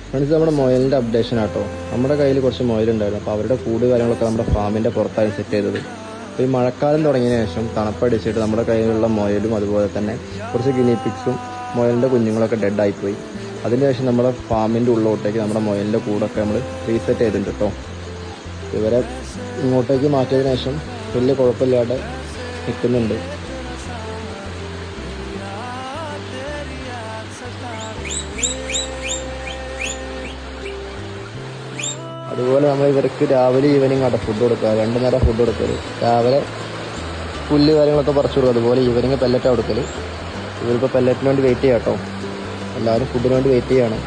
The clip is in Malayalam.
ഫ്രണ്ട്സ്, നമ്മുടെ മൊയലിൻ്റെ അപ്ഡേഷൻ ആട്ടോ. നമ്മുടെ കയ്യിൽ കുറച്ച് മൊയലുണ്ടായിരുന്നു. അപ്പോൾ അവരുടെ കൂട് കാര്യങ്ങളൊക്കെ നമ്മുടെ ഫാമിൻ്റെ പുറത്തായി സെറ്റ് ചെയ്തത്. അപ്പോൾ ഈ മഴക്കാലം തുടങ്ങിയതിന് ശേഷം തണുപ്പടിച്ചിട്ട് നമ്മുടെ കയ്യിലുള്ള മൊയലും അതുപോലെ തന്നെ കുറച്ച് ഗിനിപിക്സും മൊയലിൻ്റെ കുഞ്ഞുങ്ങളൊക്കെ ഡെഡായിപ്പോയി. അതിനുശേഷം നമ്മുടെ ഫാമിൻ്റെ ഉള്ളിലോട്ടേക്ക് നമ്മുടെ മൊയലിൻ്റെ കൂടൊക്കെ നമ്മൾ റീസെറ്റ് ചെയ്തിട്ടുണ്ട് കേട്ടോ. ഇവരെ ഇങ്ങോട്ടേക്ക് മാറ്റിയതിനു ശേഷം വലിയ കുഴപ്പമില്ലാതെ നിൽക്കുന്നുണ്ട്. അതുപോലെ നമ്മൾ ഇവർക്ക് രാവിലെ ഈവനിങ് ആട്ടോ ഫുഡ് കൊടുക്കുക. 2 നേരം ഫുഡ് കൊടുക്കൽ. രാവിലെ പുല്ല് കാര്യങ്ങളൊക്കെ പറിച്ചു കൊടുക്കുക. അതുപോലെ ഈവനിങ് പെല്ലറ്റാണ് കൊടുക്കൽ. ഇവരിപ്പോൾ പെല്ലറ്റിന് വേണ്ടി വെയിറ്റ് ചെയ്യാം കേട്ടോ. എല്ലാവരും ഫുഡിന് വേണ്ടി വെയിറ്റ് ചെയ്യാണ്.